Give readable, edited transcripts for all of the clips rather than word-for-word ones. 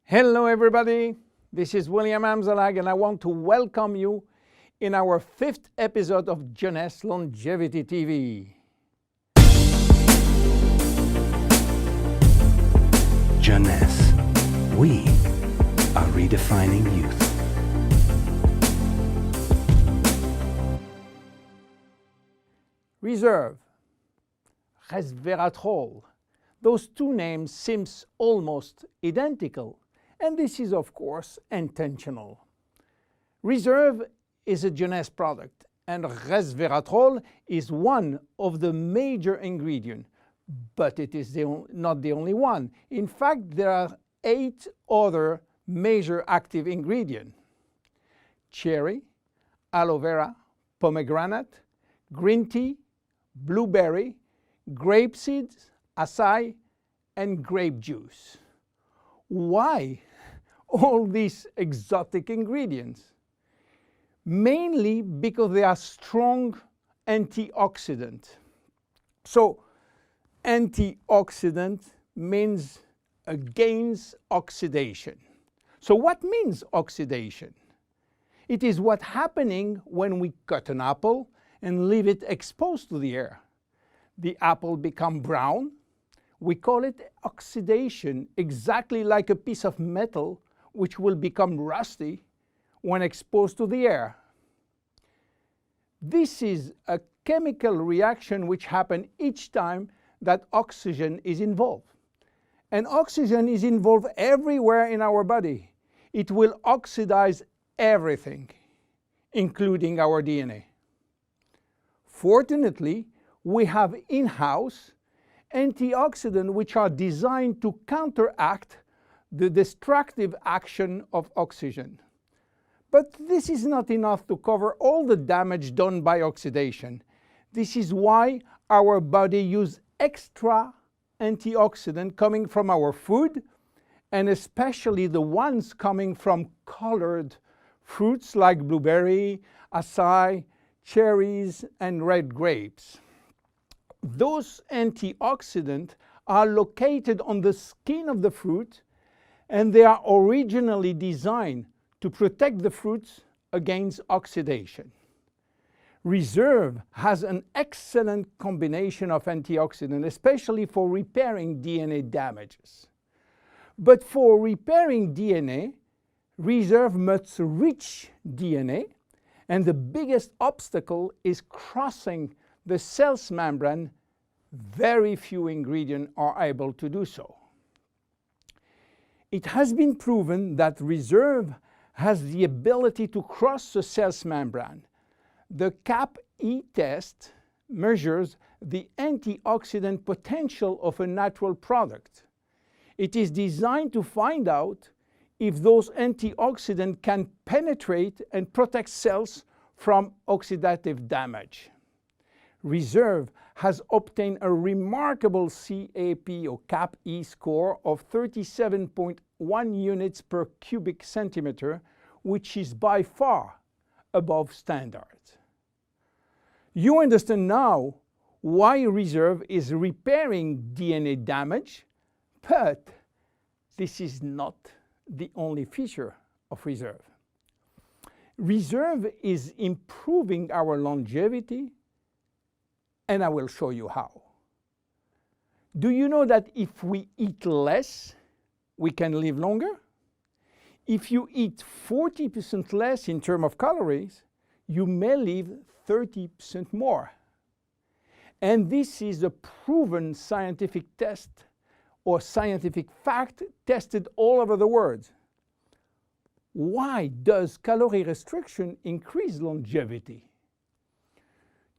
Hello everybody, this is William Amzalag and I want to welcome you in our 5th episode of Jeunesse Longevity TV. Jeunesse, we are redefining youth. Reserve, resveratrol, those two names seem almost identical, and this is of course intentional. Reserve is a Jeunesse product and resveratrol is one of the major ingredients, but it is not the only one. In fact, there are 8 other major active ingredients: cherry, aloe vera, pomegranate, green tea, blueberry, grape seeds, acai, and grape juice. Why all these exotic ingredients? Mainly because they are strong antioxidants. So antioxidant means against oxidation. So what means oxidation? It is what's happening when we cut an apple and leave it exposed to the air. The apple becomes brown. We call it oxidation, exactly like a piece of metal which will become rusty when exposed to the air. This is a chemical reaction which happens each time that oxygen is involved. And oxygen is involved everywhere in our body. It will oxidize everything, including our DNA. Fortunately, we have in-house antioxidants which are designed to counteract the destructive action of oxygen. But this is not enough to cover all the damage done by oxidation. This is why our body uses extra antioxidants coming from our food, and especially the ones coming from colored fruits like blueberry, acai, cherries, and red grapes. Those antioxidants are located on the skin of the fruit, and they are originally designed to protect the fruits against oxidation. Reserve has an excellent combination of antioxidants, especially for repairing DNA damages. But for repairing DNA, Reserve must reach DNA, and the biggest obstacle is crossing the cell's membrane. Very few ingredients are able to do so. It has been proven that Reserve has the ability to cross the cell's membrane. The CAP-E test measures the antioxidant potential of a natural product. It is designed to find out if those antioxidants can penetrate and protect cells from oxidative damage. Reserve has obtained a remarkable CAP or CAP-E score of 37.1 units per cubic centimeter, which is by far above standards. You understand now why Reserve is repairing DNA damage, but this is not the only feature of Reserve. Reserve is improving our longevity, and I will show you how. Do you know that if we eat less, we can live longer? If you eat 40% less in terms of calories, you may live 30% more. And this is a proven scientific test or scientific fact tested all over the world. Why does calorie restriction increase longevity?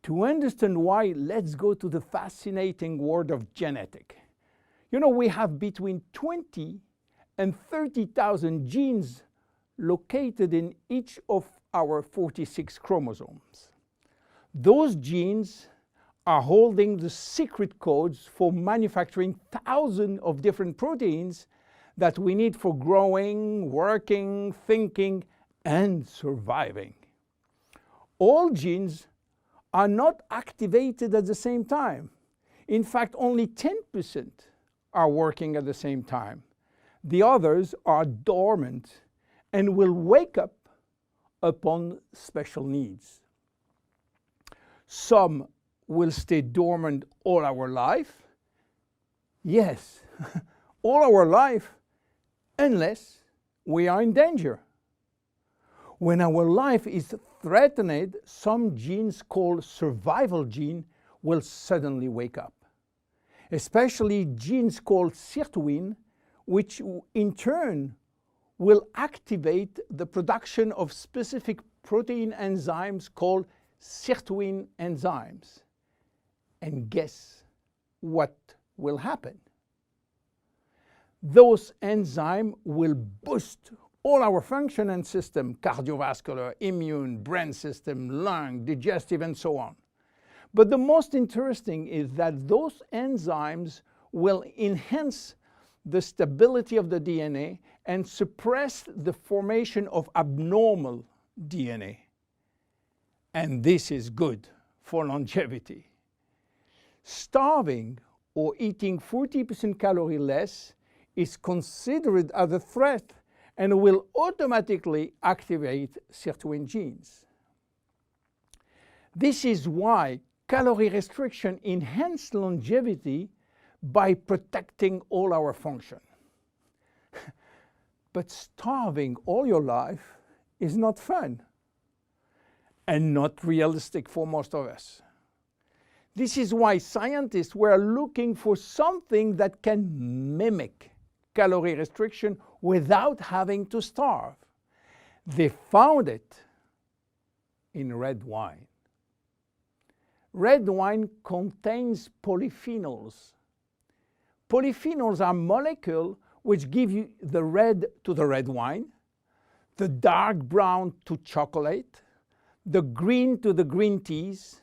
To understand why, let's go to the fascinating world of genetics. You know, we have between 20 and 30,000 genes located in each of our 46 chromosomes. Those genes are holding the secret codes for manufacturing thousands of different proteins that we need for growing, working, thinking, and surviving. All genes are not activated at the same time. In fact, only 10% are working at the same time. The others are dormant and will wake up upon special needs. Some will stay dormant all our life. Yes, all our life, unless we are in danger. When our life is threatened, some genes called survival gene will suddenly wake up. Especially genes called sirtuin, which in turn will activate the production of specific protein enzymes called sirtuin enzymes. And guess what will happen? Those enzymes will boost all our function and system, cardiovascular, immune, brain system, lung, digestive, and so on. But the most interesting is that those enzymes will enhance the stability of the DNA and suppress the formation of abnormal DNA. And this is good for longevity. Starving or eating 40% calorie less is considered as a threat and will automatically activate sirtuin genes. This is why calorie restriction enhances longevity by protecting all our function. But starving all your life is not fun and not realistic for most of us. This is why scientists were looking for something that can mimic calorie restriction without having to starve. They found it in red wine. Red wine contains polyphenols. Polyphenols are molecules which give you the red to the red wine, the dark brown to chocolate, the green to the green teas.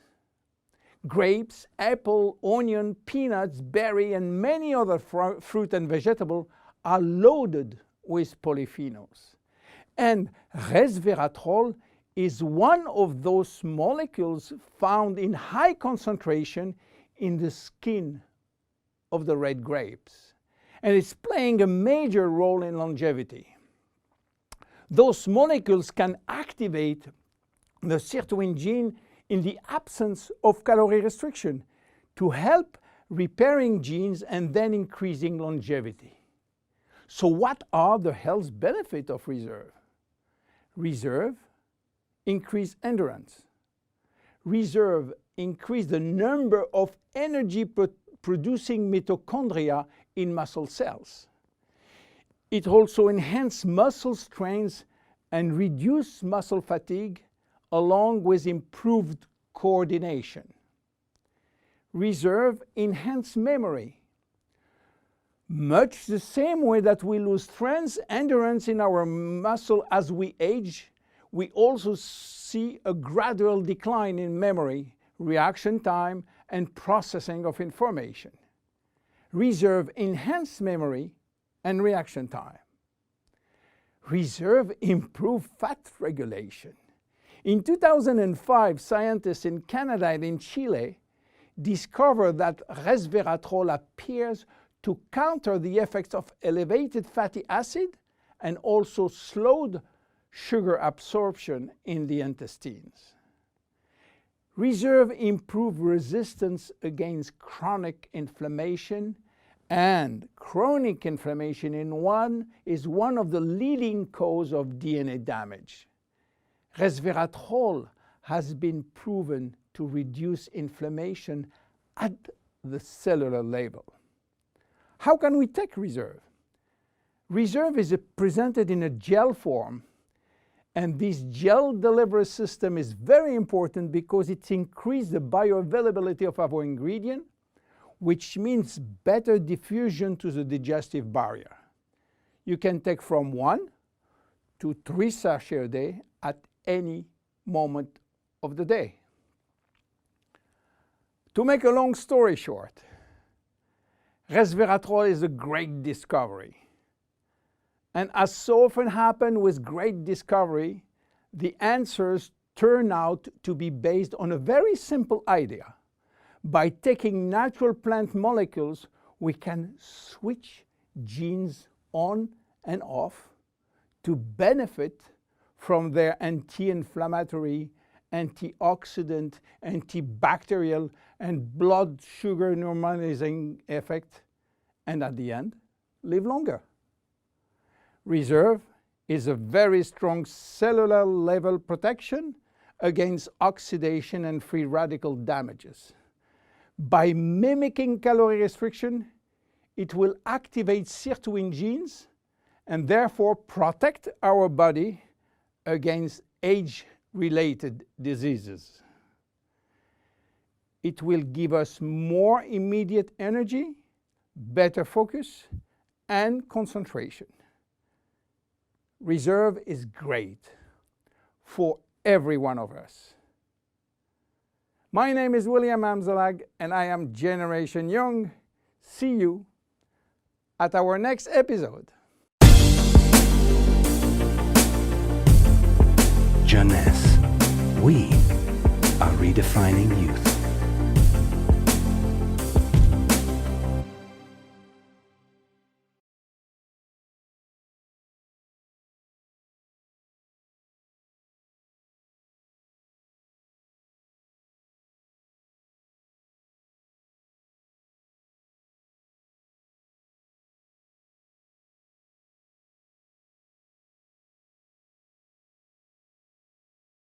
Grapes, apple, onion, peanuts, berry, and many other fruit and vegetables are loaded with polyphenols. And resveratrol is one of those molecules found in high concentration in the skin of the red grapes. And it's playing a major role in longevity. Those molecules can activate the sirtuin gene in the absence of calorie restriction to help repairing genes and then increasing longevity. So what are the health benefits of reserve? Reserve increase endurance. Reserve increase the number of energy producing mitochondria in muscle cells. It also enhances muscle strength and reduces muscle fatigue along with improved coordination. Reserve enhances memory. Much the same way that we lose strength, endurance in our muscle as we age, we also see a gradual decline in memory, reaction time, and processing of information. Reserve enhances memory and reaction time. Reserve improves fat regulation. In 2005, scientists in Canada and in Chile discovered that resveratrol appears to counter the effects of elevated fatty acid and also slowed sugar absorption in the intestines. Reserve improves resistance against chronic inflammation, and chronic inflammation is one of the leading causes of DNA damage. Resveratrol has been proven to reduce inflammation at the cellular level. How can we take reserve? Reserve is presented in a gel form, and this gel delivery system is very important because it increases the bioavailability of our ingredient, which means better diffusion to the digestive barrier. You can take from 1 to 3 sachets a day at any moment of the day. To make a long story short, resveratrol is a great discovery. And as so often happens with great discovery, the answers turn out to be based on a very simple idea. By taking natural plant molecules, we can switch genes on and off to benefit from their anti-inflammatory, antioxidant, antibacterial, and blood sugar normalizing effect, and at the end, live longer. Reserve is a very strong cellular level protection against oxidation and free radical damages. By mimicking calorie restriction, it will activate sirtuin genes and therefore protect our body against age-related diseases. It will give us more immediate energy, better focus, and concentration. Reserve is great for every one of us. My name is William Amzalag, and I am Generation Young. See you at our next episode. Jeunesse. We are redefining youth.